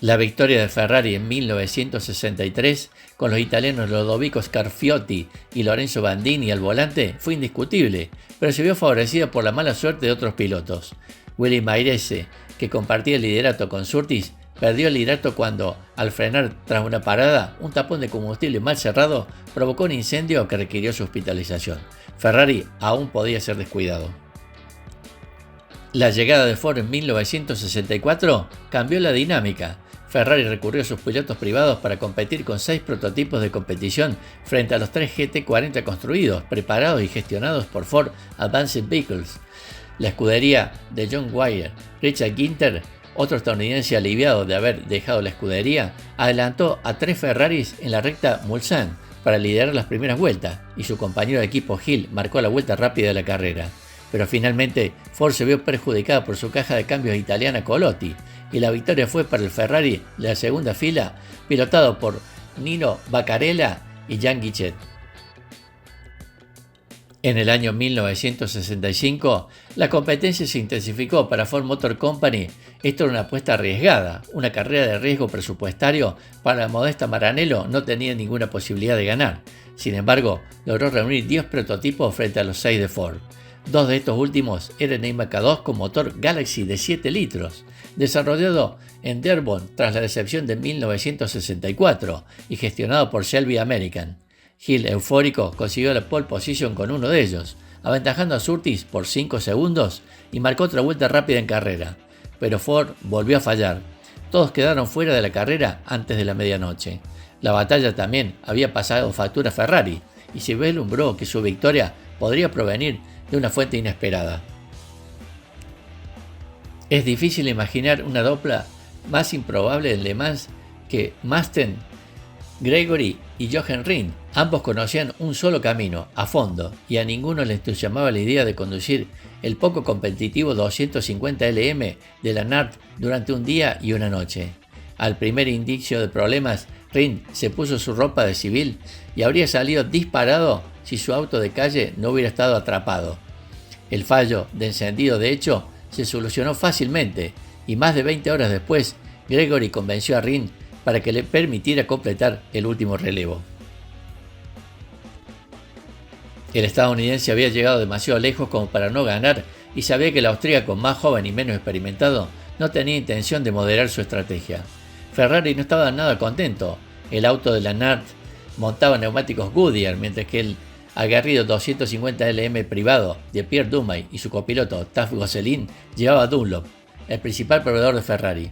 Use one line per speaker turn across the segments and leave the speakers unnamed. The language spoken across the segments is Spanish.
La victoria de Ferrari en 1963, con los italianos Lodovico Scarfiotti y Lorenzo Bandini al volante, fue indiscutible, pero se vio favorecida por la mala suerte de otros pilotos. Willy Mairesse, que compartía el liderato con Surtees, perdió el liderato cuando, al frenar tras una parada, un tapón de combustible mal cerrado provocó un incendio que requirió su hospitalización. Ferrari aún podía ser descuidado. La llegada de Ford en 1964 cambió la dinámica. Ferrari recurrió a sus pilotos privados para competir con 6 prototipos de competición frente a los 3 GT40 construidos, preparados y gestionados por Ford Advanced Vehicles. La escudería de John Wyer, Richard Ginther, otro estadounidense aliviado de haber dejado la escudería, adelantó a 3 Ferraris en la recta Mulsanne para liderar las primeras vueltas, y su compañero de equipo Hill marcó la vuelta rápida de la carrera. Pero finalmente Ford se vio perjudicada por su caja de cambios italiana Colotti, y la victoria fue para el Ferrari de la segunda fila, pilotado por Nino Vaccarella y Jean Guichet. En el año 1965, la competencia se intensificó para Ford Motor Company. Esto era una apuesta arriesgada, una carrera de riesgo presupuestario. Para la modesta Maranello no tenía ninguna posibilidad de ganar. Sin embargo, logró reunir 10 prototipos frente a los 6 de Ford. 2 de estos últimos eran MK2 con motor Galaxy de 7 litros, desarrollado en Dearborn tras la decepción de 1964 y gestionado por Shelby American. Hill, eufórico, consiguió la pole position con uno de ellos, aventajando a Surtees por 5 segundos y marcó otra vuelta rápida en carrera. Pero Ford volvió a fallar. Todos quedaron fuera de la carrera antes de la medianoche. La batalla también había pasado factura a Ferrari y se vislumbró que su victoria podría provenir de una fuente inesperada. Es difícil imaginar una dupla más improbable en Le Mans que Masten, Gregory y Jochen Rindt. Ambos conocían un solo camino, a fondo, y a ninguno le entusiasmaba la idea de conducir el poco competitivo 250 LM de la NART durante un día y una noche. Al primer indicio de problemas, Rindt se puso su ropa de civil y habría salido disparado si su auto de calle no hubiera estado atrapado. El fallo de encendido, de hecho, se solucionó fácilmente, y más de 20 horas después, Gregory convenció a Rindt para que le permitiera completar el último relevo. El estadounidense había llegado demasiado lejos como para no ganar y sabía que el austríaco, más joven y menos experimentado, no tenía intención de moderar su estrategia. Ferrari no estaba nada contento. El auto de la NART montaba neumáticos Goodyear, mientras que el aguerrido 250 LM privado de Pierre Dumay y su copiloto Taft Gosselin llevaba Dunlop, el principal proveedor de Ferrari.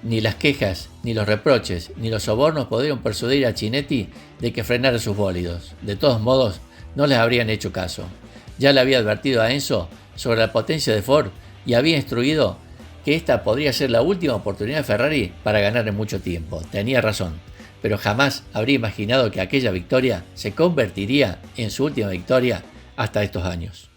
Ni las quejas, ni los reproches, ni los sobornos podían persuadir a Chinetti de que frenara sus bólidos. De todos modos, no les habrían hecho caso. Ya le había advertido a Enzo sobre la potencia de Ford y había instruido que esta podría ser la última oportunidad de Ferrari para ganar en mucho tiempo. Tenía razón, pero jamás habría imaginado que aquella victoria se convertiría en su última victoria hasta estos años.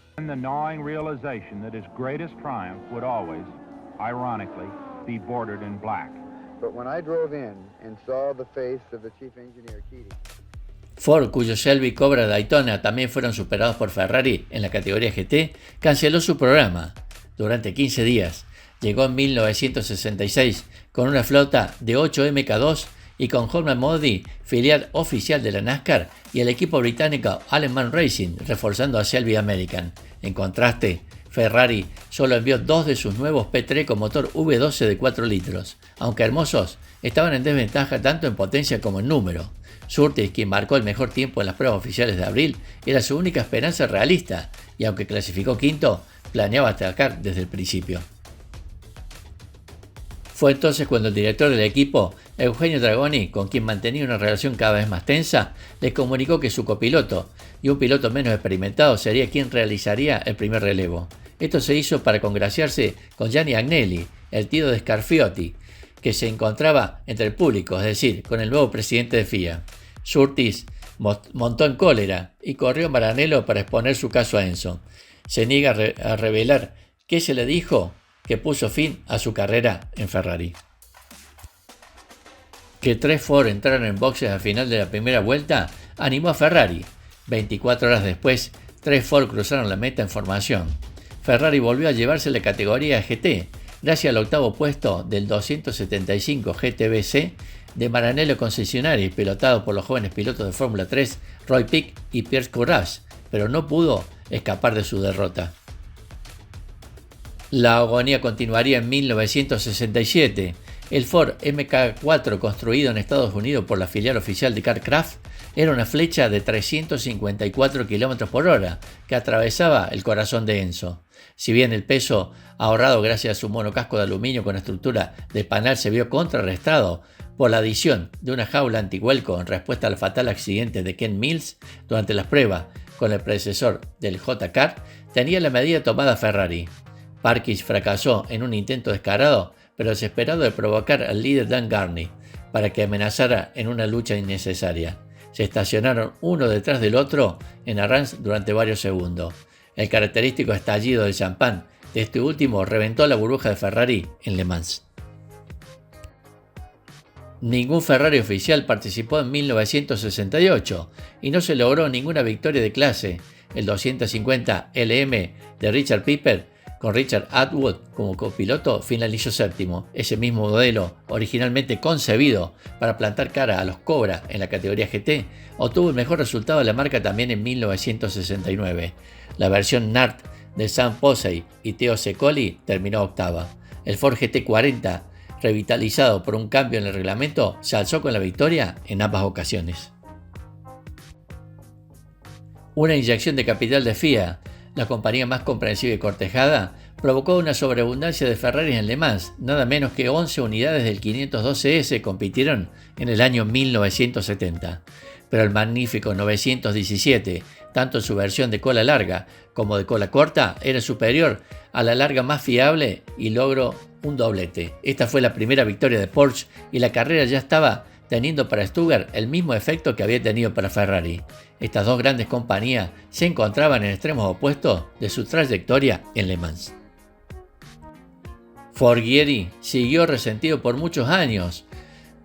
Ford, cuyo Shelby Cobra Daytona también fueron superados por Ferrari en la categoría GT, canceló su programa durante 15 días. Llegó en 1966 con una flota de 8 MK2 y con Holman Modi, filial oficial de la NASCAR, y el equipo británico Alemán Racing, reforzando a Shelby American. En contraste, Ferrari solo envió 2 de sus nuevos P3 con motor V12 de 4 litros. Aunque hermosos, estaban en desventaja tanto en potencia como en número. Surtees, quien marcó el mejor tiempo en las pruebas oficiales de abril, era su única esperanza realista, y aunque clasificó quinto, planeaba atacar desde el principio. Fue entonces cuando el director del equipo, Eugenio Dragoni, con quien mantenía una relación cada vez más tensa, les comunicó que su copiloto y un piloto menos experimentado sería quien realizaría el primer relevo. Esto se hizo para congraciarse con Gianni Agnelli, el tío de Scarfiotti, que se encontraba entre el público, es decir, con el nuevo presidente de FIA. Surtees montó en cólera y corrió a Maranello para exponer su caso a Enzo. Se niega a revelar qué se le dijo que puso fin a su carrera en Ferrari. Que 3 Ford entraran en boxes al final de la primera vuelta animó a Ferrari. 24 horas después, 3 Ford cruzaron la meta en formación. Ferrari volvió a llevarse la categoría GT, gracias al octavo puesto del 275 GTBC de Maranello Concessionary, pilotado por los jóvenes pilotos de Fórmula 3 Roy Peake y Pierre Courage, pero no pudo escapar de su derrota. La agonía continuaría en 1967. El Ford Mk4, construido en Estados Unidos por la filial oficial de Carcraft, era una flecha de 354 km por hora que atravesaba el corazón de Enzo. Si bien el peso ahorrado gracias a su monocasco de aluminio con estructura de panal se vio contrarrestado por la adición de una jaula antivuelco en respuesta al fatal accidente de Ken Mills durante las pruebas con el predecesor del J-Car, tenía la medida tomada Ferrari. Parkis fracasó en un intento descarado pero desesperado de provocar al líder Dan Gurney para que amenazara en una lucha innecesaria. Se estacionaron uno detrás del otro en arranque durante varios segundos. El característico estallido del champán de este último reventó la burbuja de Ferrari en Le Mans. Ningún Ferrari oficial participó en 1968 y no se logró ninguna victoria de clase. El 250 LM de Richard Piper, con Richard Atwood como copiloto, finalizó séptimo. Ese mismo modelo, originalmente concebido para plantar cara a los Cobra en la categoría GT, obtuvo el mejor resultado de la marca también en 1969. La versión NART de Sam Posey y Theo Secoli terminó octava. El Ford GT40, revitalizado por un cambio en el reglamento, se alzó con la victoria en ambas ocasiones. Una inyección de capital de FIA, la compañía más comprensiva y cortejada, provocó una sobreabundancia de Ferraris en Le Mans. Nada menos que 11 unidades del 512S compitieron en el año 1970. Pero el magnífico 917, tanto en su versión de cola larga como de cola corta, era superior a la larga más fiable y logró un doblete. Esta fue la primera victoria de Porsche y la carrera ya estaba teniendo para Stuttgart el mismo efecto que había tenido para Ferrari. Estas dos grandes compañías se encontraban en extremos opuestos de su trayectoria en Le Mans. Forghieri siguió resentido por muchos años,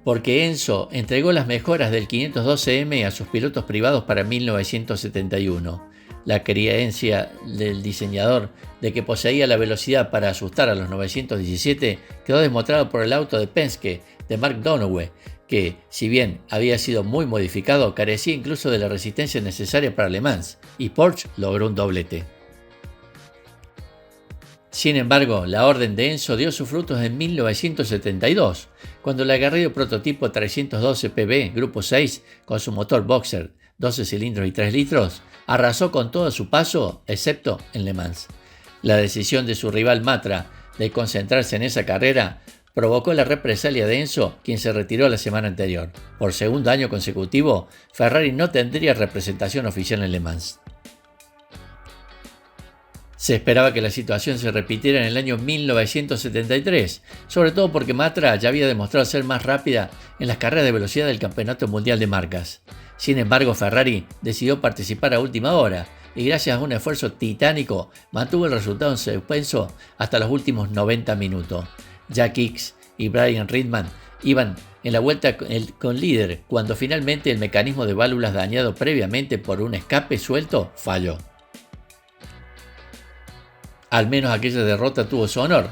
porque Enzo entregó las mejoras del 512M a sus pilotos privados para 1971. La creencia del diseñador de que poseía la velocidad para asustar a los 917 quedó demostrada por el auto de Penske de Mark Donohue, que, si bien había sido muy modificado, carecía incluso de la resistencia necesaria para Le Mans, y Porsche logró un doblete. Sin embargo, la orden de Enzo dio sus frutos en 1972, cuando el aguerrido prototipo 312 PB Grupo 6, con su motor Boxer, 12 cilindros y 3 litros, arrasó con todo a su paso, excepto en Le Mans. La decisión de su rival Matra de concentrarse en esa carrera provocó la represalia de Enzo, quien se retiró la semana anterior. Por segundo año consecutivo, Ferrari no tendría representación oficial en Le Mans. Se esperaba que la situación se repitiera en el año 1973, sobre todo porque Matra ya había demostrado ser más rápida en las carreras de velocidad del Campeonato Mundial de Marcas. Sin embargo, Ferrari decidió participar a última hora y gracias a un esfuerzo titánico mantuvo el resultado en suspenso hasta los últimos 90 minutos. Jack Hicks y Brian Reedman iban en la vuelta con líder cuando finalmente el mecanismo de válvulas dañado previamente por un escape suelto falló. Al menos aquella derrota tuvo su honor.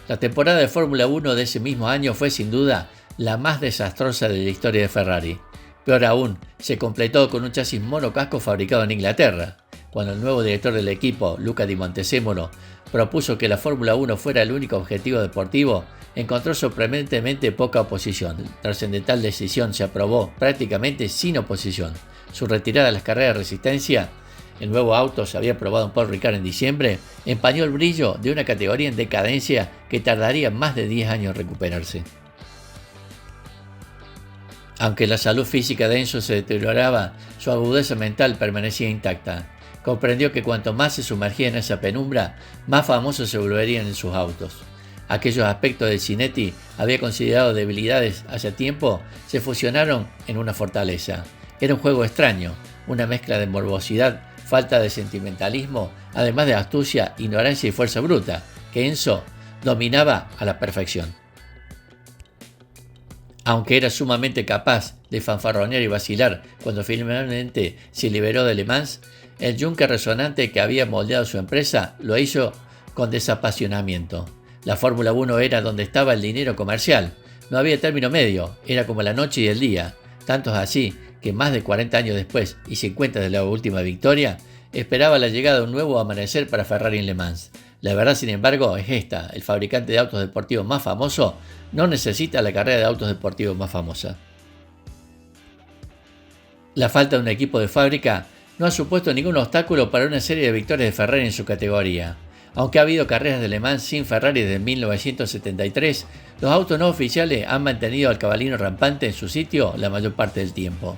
La temporada de Fórmula 1 de ese mismo año fue sin duda la más desastrosa de la historia de Ferrari. Peor aún, se completó con un chasis monocasco fabricado en Inglaterra. Cuando el nuevo director del equipo, Luca Di Montezemolo, propuso que la Fórmula 1 fuera el único objetivo deportivo, encontró sorprendentemente poca oposición. La trascendental decisión se aprobó prácticamente sin oposición. Su retirada de las carreras de resistencia, el nuevo auto se había probado en Paul Ricard en diciembre, empañó el brillo de una categoría en decadencia que tardaría más de 10 años en recuperarse. Aunque la salud física de Enzo se deterioraba, su agudeza mental permanecía intacta. Comprendió que cuanto más se sumergía en esa penumbra, más famosos se volverían en sus autos. Aquellos aspectos de Cinetti había considerado debilidades hace tiempo se fusionaron en una fortaleza. Era un juego extraño, una mezcla de morbosidad, falta de sentimentalismo, además de astucia, ignorancia y fuerza bruta, que Enzo dominaba a la perfección. Aunque era sumamente capaz de fanfarronear y vacilar cuando finalmente se liberó de Le Mans, el yunque resonante que había moldeado su empresa lo hizo con desapasionamiento. La Fórmula 1 era donde estaba el dinero comercial. No había término medio, era como la noche y el día. Tanto es así que más de 40 años después y 50 de la última victoria, esperaba la llegada de un nuevo amanecer para Ferrari en Le Mans. La verdad, sin embargo, es esta: el fabricante de autos deportivos más famoso no necesita la carrera de autos deportivos más famosa. La falta de un equipo de fábrica no ha supuesto ningún obstáculo para una serie de victorias de Ferrari en su categoría. Aunque ha habido carreras de Le Mans sin Ferrari desde 1973, los autos no oficiales han mantenido al cabalino rampante en su sitio la mayor parte del tiempo.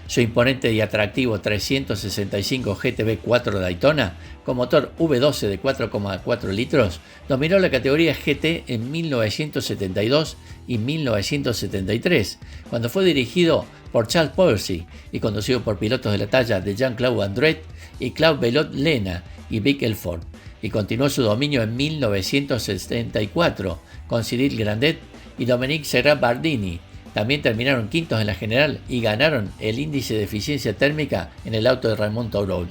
Su imponente y atractivo 365 GTB4 Daytona, con motor V12 de 4,4 litros, dominó la categoría GT en 1972 y 1973, cuando fue dirigido por Charles Pourcy y conducido por pilotos de la talla de Jean-Claude Andret y Claude Bellot-Lena y Vic Elford, y continuó su dominio en 1974 con Cyril Grandet y Dominique Serrat-Bardini. También terminaron quintos en la general y ganaron el índice de eficiencia térmica en el auto de Raymond Touroud.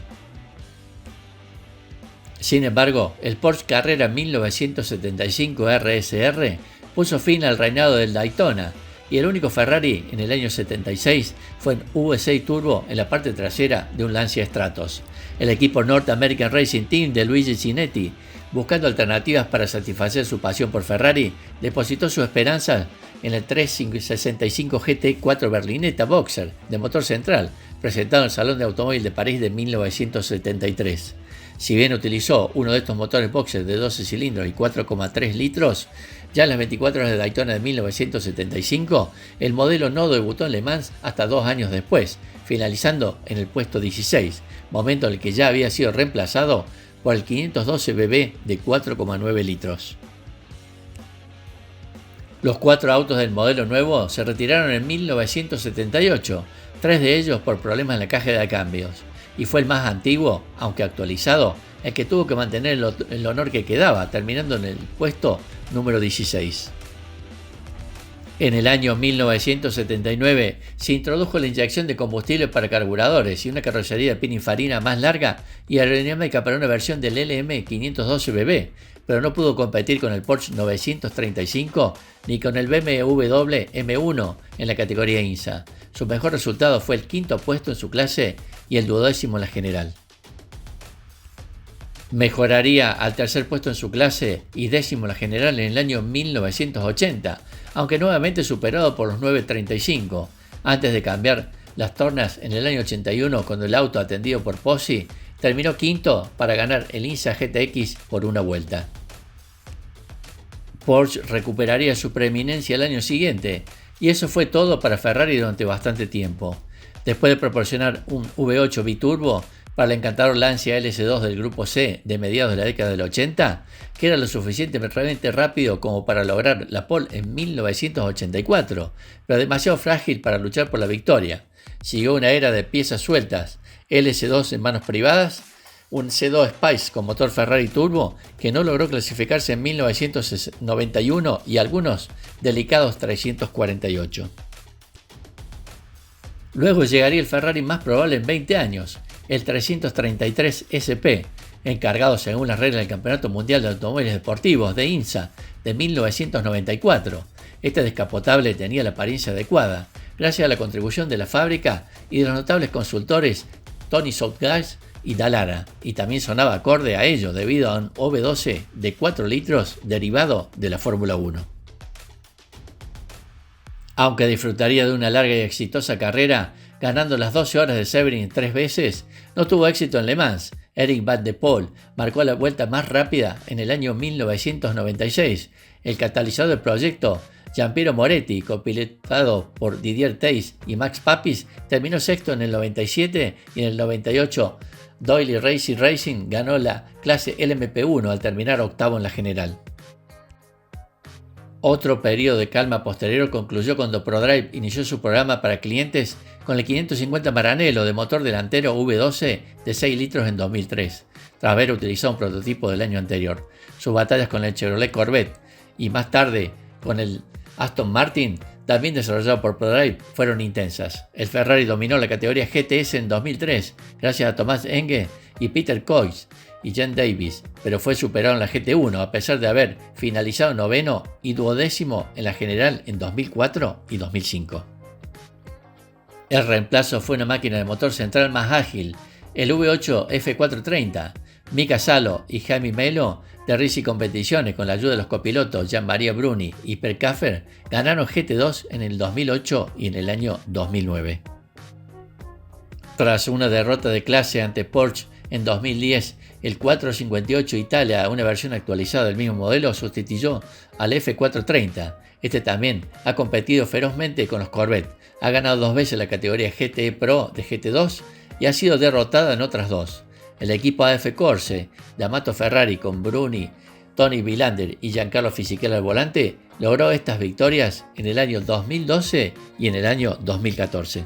Sin embargo, el Porsche Carrera 1975 RSR puso fin al reinado del Daytona, y el único Ferrari en el año 76 fue en V6 Turbo en la parte trasera de un Lancia Stratos. El equipo North American Racing Team de Luigi Chinetti, buscando alternativas para satisfacer su pasión por Ferrari, depositó su esperanza en el 365 GT4 Berlinetta Boxer de motor central, presentado en el Salón de Automóvil de París de 1973. Si bien utilizó uno de estos motores boxer de 12 cilindros y 4,3 litros, ya en las 24 horas de Daytona de 1975, el modelo no debutó en Le Mans hasta 2 años después, finalizando en el puesto 16, momento en el que ya había sido reemplazado por el 512 BB de 4,9 litros. Los 4 autos del modelo nuevo se retiraron en 1978, 3 de ellos por problemas en la caja de cambios, y fue el más antiguo, aunque actualizado, el que tuvo que mantener el honor que quedaba, terminando en el puesto número 16. En el año 1979 se introdujo la inyección de combustible para carburadores y una carrocería de Pininfarina más larga y aerodinámica para una versión del LM512BB, pero no pudo competir con el Porsche 935 ni con el BMW M1 en la categoría INSA. Su mejor resultado fue el 5º puesto en su clase y el 12º en la general. Mejoraría al 3er puesto en su clase y 10º en la general en el año 1980, aunque nuevamente superado por los 935, antes de cambiar las tornas en el año 81 cuando el auto atendido por Pozzi terminó 5º para ganar el INSA GTX por una vuelta. Porsche recuperaría su preeminencia el año siguiente, y eso fue todo para Ferrari durante bastante tiempo. Después de proporcionar un V8 biturbo para el encantador Lancia LS2 del Grupo C de mediados de la década del 80, que era lo suficientemente rápido como para lograr la pole en 1984, pero demasiado frágil para luchar por la victoria. Siguió una era de piezas sueltas, LS2 en manos privadas, un C2 Spice con motor Ferrari turbo que no logró clasificarse en 1991 y algunos delicados 348. Luego llegaría el Ferrari más probable en 20 años, el 333 SP, encargado según las reglas del Campeonato Mundial de Automóviles Deportivos de INSA de 1994. Este descapotable tenía la apariencia adecuada, gracias a la contribución de la fábrica y de los notables consultores Tony Southgate y Dallara, y también sonaba acorde a ello debido a un V12 de 4 litros derivado de la Fórmula 1. Aunque disfrutaría de una larga y exitosa carrera, ganando las 12 horas de Sebring 3 veces, no tuvo éxito en Le Mans. Eric Van de Poel marcó la vuelta más rápida en el año 1996. El catalizador del proyecto, Giampiero Moretti, copilotado por Didier Thys y Max Papis, terminó sexto en el 97 y en el 98 Doyle Racing ganó la clase LMP1 al terminar octavo en la general. Otro periodo de calma posterior concluyó cuando ProDrive inició su programa para clientes con el 550 Maranello de motor delantero V12 de 6 litros en 2003, tras haber utilizado un prototipo del año anterior. Sus batallas con el Chevrolet Corvette y más tarde con el Aston Martin, también desarrollado por ProDrive, fueron intensas. El Ferrari dominó la categoría GTS en 2003 gracias a Thomas Enge y Peter Kois, y Jen Davis, pero fue superado en la GT1 a pesar de haber finalizado noveno y duodécimo en la general en 2004 y 2005. El reemplazo fue una máquina de motor central más ágil, el V8 F430. Mika Salo y Jaime Melo de Risi Competiciones, con la ayuda de los copilotos Jean-Marie Bruni y Per Kaffer, ganaron GT2 en el 2008 y en el año 2009. Tras una derrota de clase ante Porsche en 2010, el 458 Italia, una versión actualizada del mismo modelo, sustituyó al F430. Este también ha competido ferozmente con los Corvette, ha ganado 2 veces la categoría GT Pro de GT2 y ha sido derrotada en otras 2. El equipo AF Corse de Amato Ferrari, con Bruni, Tony Vilander y Giancarlo Fisichella al volante, logró estas victorias en el año 2012 y en el año 2014.